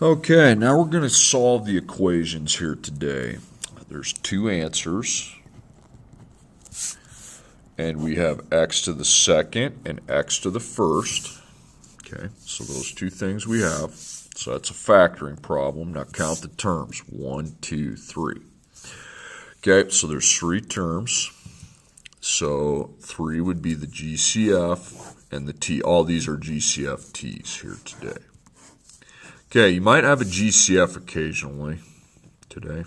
Okay, now we're going to solve the equations here today. There's two answers, and we have x to the second and x to the first. Okay, so those two things we have. So that's a factoring problem. Now count the terms. 1, 2, 3. Okay, so there's three terms. So 3 would be the GCF and the T. All these are GCF T's here today. Okay, you might have a GCF occasionally today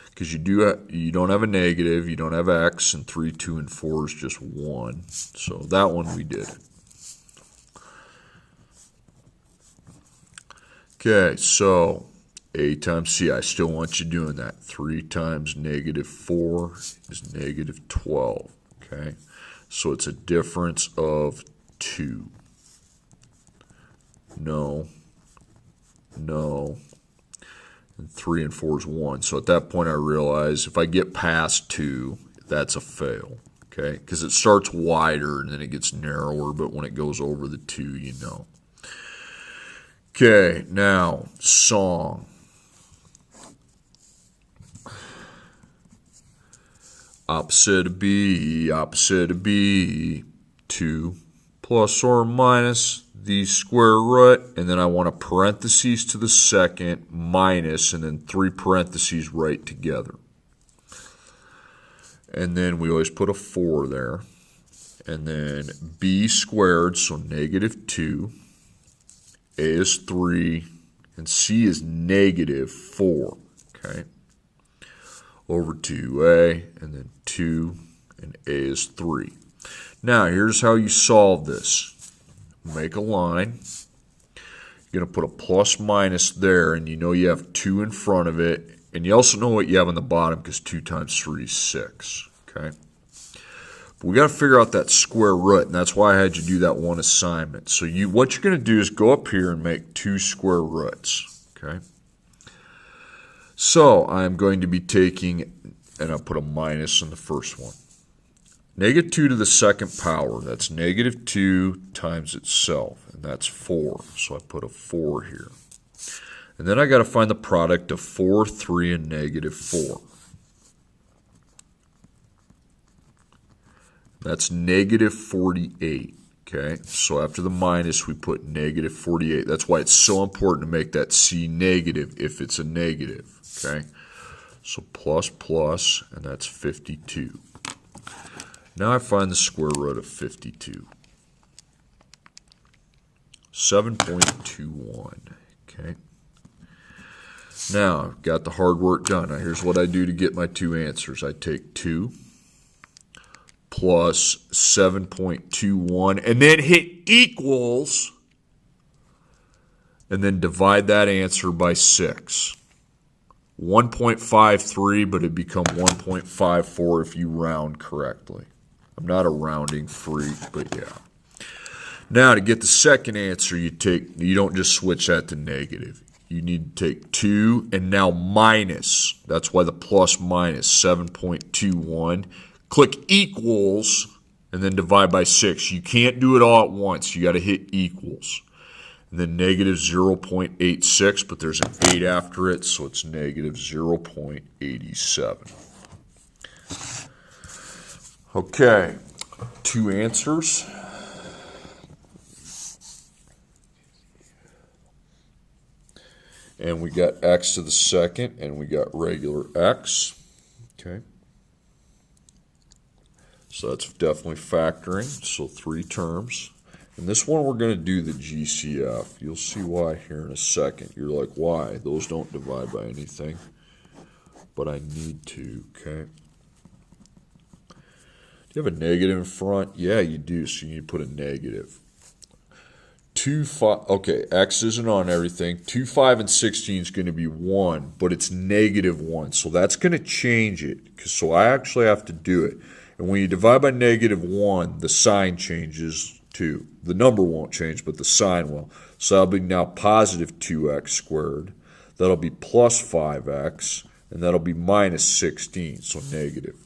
because you don't have a negative, you don't have x, and 3, 2, and 4 is just 1. So that one we did. Okay, so a times c. I still want you doing that. 3 times negative 4 is negative 12. Okay, so it's a difference of 2. No. And 3 and 4 is 1. So at that point I realize if I get past 2, that's a fail. Okay, because it starts wider and then it gets narrower, but when it goes over the 2, you know. Okay, now song. Opposite of B, 2 plus or minus the square root, and then I want a parentheses to the second, minus, and then 3 parentheses right together. And then we always put a 4 there. And then b squared, so negative 2. A is 3, and c is negative 4. Okay. Over 2a, and then 2, and a is 3. Now, here's how you solve this. Make a line. You're going to put a plus minus there, and you know you have 2 in front of it, and you also know what you have on the bottom because 2 times 3 is 6. Okay? But we got to figure out that square root, and that's why I had you do that one assignment. So what you're going to do is go up here and make 2 square roots. Okay? So I'm going to be taking, and I'll put a minus in the first one. Negative 2 to the second power, that's negative 2 times itself, and that's 4. So I put a 4 here. And then I got to find the product of 4, 3, and negative 4. That's negative 48. Okay, so after the minus, we put negative 48. That's why it's so important to make that C negative if it's a negative. Okay, so plus, and that's 52. Now I find the square root of 52. 7.21. Okay. Now I've got the hard work done. Now here's what I do to get my two answers. I take 2 plus 7.21 and then hit equals and then divide that answer by 6. 1.53, but it'd become 1.54 if you round correctly. I'm not a rounding freak, but yeah. Now to get the second answer, you don't just switch that to negative. You need to take 2 and now minus. That's why the plus minus 7.21. Click equals and then divide by 6. You can't do it all at once. You got to hit equals. And then negative 0.86, but there's an 8 after it, so it's negative 0.87. Okay, two answers. And we got x to the second, and we got regular x. Okay. So that's definitely factoring, so 3 terms. And this one we're going to do the GCF. You'll see why here in a second. You're like, why? Those don't divide by anything. But I need to, okay? Do you have a negative in front? Yeah, you do, so you need to put a negative. 2, 5, okay, x isn't on everything. 2, 5, and 16 is going to be 1, but it's negative 1. So that's going to change it. So I actually have to do it. And when you divide by negative 1, the sign changes too. The number won't change, but the sign will. So that'll be now positive 2x squared. That'll be plus 5x, and that'll be minus 16, so negative.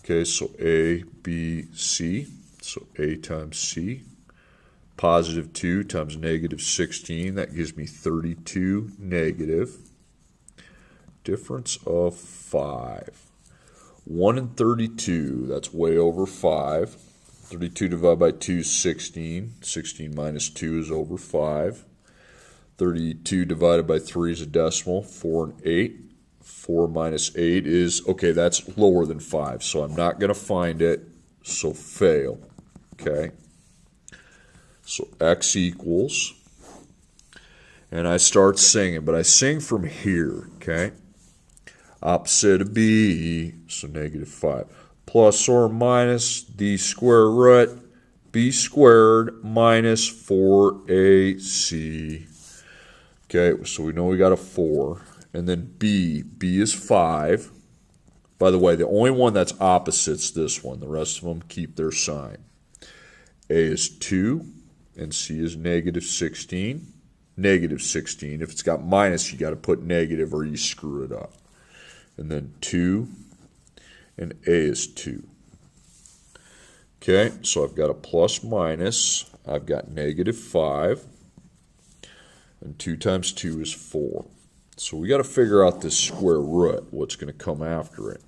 Okay, so A, B, C. So A times C Positive 2 times negative 16, that gives me 32 negative. Difference of 5. 1 and 32, that's way over 5. 32 divided by 2 is 16. 16 minus 2 is over 5. 32 divided by 3 is a decimal, 4 and 8. 4 minus 8 is, okay, that's lower than 5, so I'm not going to find it, so fail. Okay? So x equals, and I start singing, but I sing from here, okay? Opposite of b, so negative 5. Plus or minus the square root, b squared minus 4ac. Okay, so we know we got a 4. And then b is 5. By the way, the only one that's opposite is this one. The rest of them keep their sign. A is 2, and c is negative 16. Negative 16. If it's got minus, you got to put negative or you screw it up. And then 2, and a is 2. Okay, so I've got a plus minus. I've got negative 5. And 2 times 2 is 4. So we got to figure out this square root, what's going to come after it.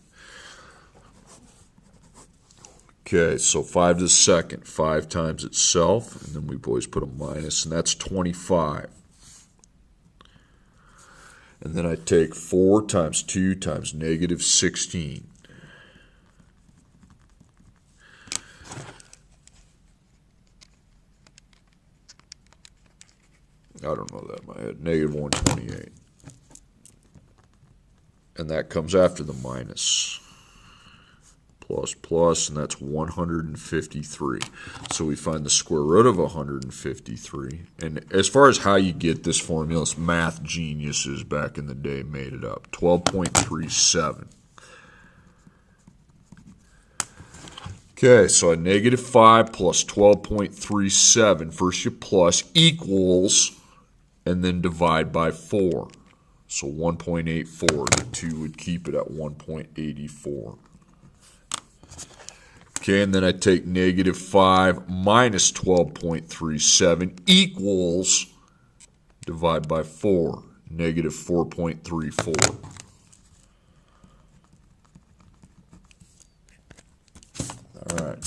Okay, so 5 to the second, 5 times itself, and then we've always put a minus, and that's 25. And then I take 4 times 2 times negative 16. I don't know that in my head, negative 128. And that comes after the minus. Plus, plus, and that's 153. So we find the square root of 153. And as far as how you get this formula, it's math geniuses back in the day made it up. 12.37. Okay, so a negative 5 plus 12.37. First you plus equals, and then divide by 4. So 1.84, the 2 would keep it at 1.84. Okay, and then I take negative 5 minus 12.37 equals, divide by 4, negative 4.34. All right.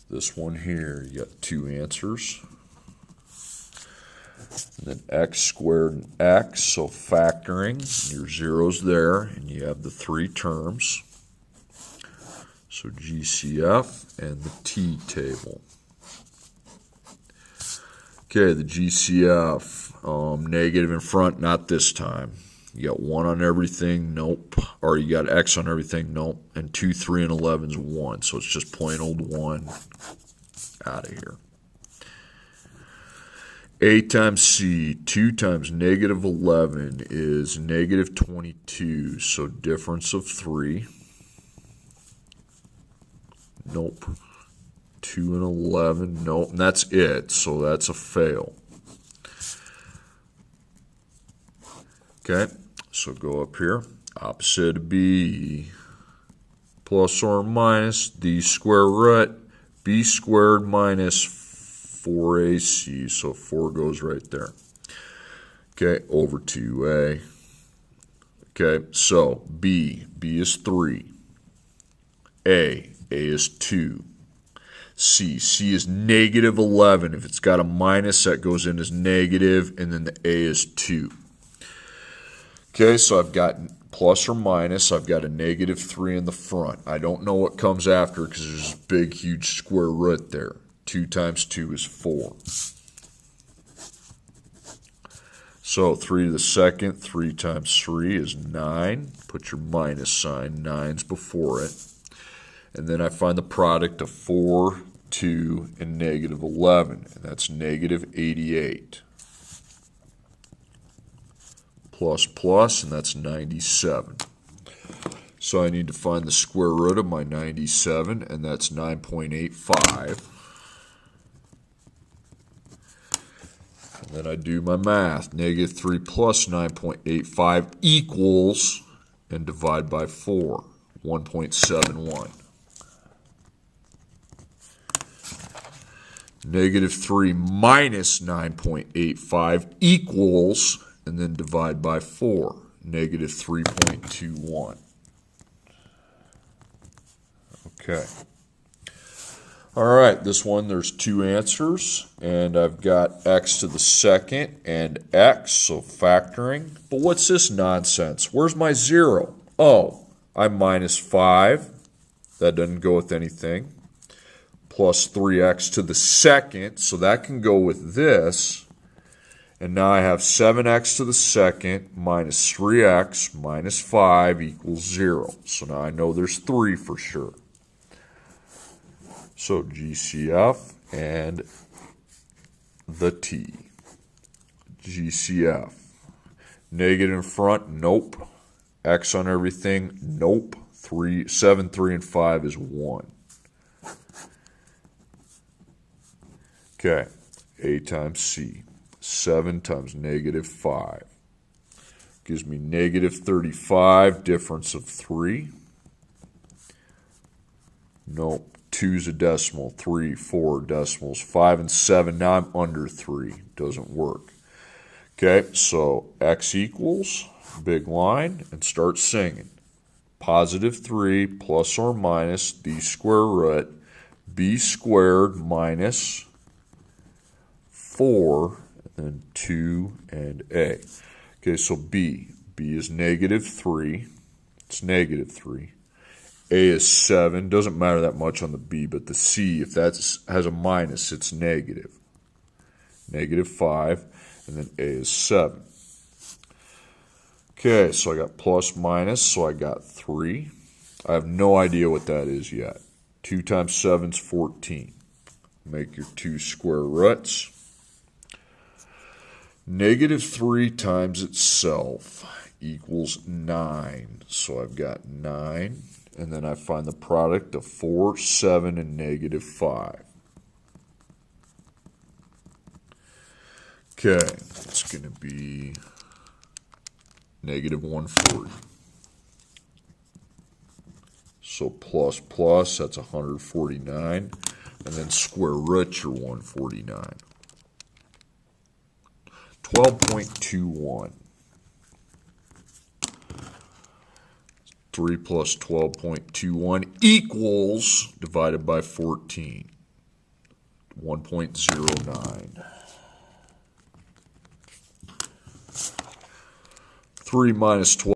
This one here, you got 2 answers. And then x squared and x, so factoring, your zeros there, and you have the 3 terms. So GCF and the T table. Okay, the GCF, negative in front, not this time. You got 1 on everything, nope. Or you got x on everything, nope. And 2, 3, and 11 is 1. So it's just plain old 1 out of here. A times C, 2 times negative 11 is negative 22. So difference of 3. Nope. 2 and 11, nope. And that's it. So that's a fail. Okay. So go up here, opposite of b, plus or minus the square root, b squared minus 4ac, so 4 goes right there. Okay, over 2a. Okay, so b is 3, a is 2, c is negative 11. If it's got a minus, that goes in as negative, and then the a is 2. Okay, so I've got plus or minus. I've got a negative 3 in the front. I don't know what comes after because there's this big, huge square root there. 2 times 2 is 4. So 3 to the second, 3 times 3 is 9. Put your minus sign. 9's before it. And then I find the product of 4, 2, and negative 11. And that's negative 88. Plus, plus, and that's 97. So I need to find the square root of my 97, and that's 9.85. And then I do my math. Negative 3 plus 9.85 equals, and divide by 4. 1.71. Negative 3 minus 9.85 equals, and then divide by 4, negative 3.21. Okay. All right, this one, there's two answers, and I've got x to the second and x, so factoring. But what's this nonsense? Where's my 0? Oh, I'm minus 5. That doesn't go with anything. Plus 3x to the second, so that can go with this. And now I have 7x to the second minus 3x minus 5 equals 0. So now I know there's 3 for sure. So GCF and the T. GCF. Negative in front, nope. X on everything, nope. 7, 3, and 5 is 1. Okay, A times C. 7 times negative 5. Gives me negative 35, difference of 3. Nope, 2's a decimal, 3, 4 decimals, 5 and 7. Now I'm under 3. Doesn't work. Okay, so x equals, big line, and start singing. Positive 3 plus or minus the square root, b squared minus 4, and then 2 and a. Okay, so b. b is negative 3. It's negative 3. A is 7. Doesn't matter that much on the b, but the c, if that has a minus, it's negative. Negative 5, and then a is 7. Okay, so I got plus minus, so I got 3. I have no idea what that is yet. 2 times 7 is 14. Make your two square roots. Negative 3 times itself equals 9. So I've got 9. And then I find the product of 4, 7, and negative 5. Okay, it's going to be negative 140. So plus plus, that's 149. And then square root your 149. 12.21. 3 plus 12.21 equals, divided by 14, 1.09. 3 minus 12.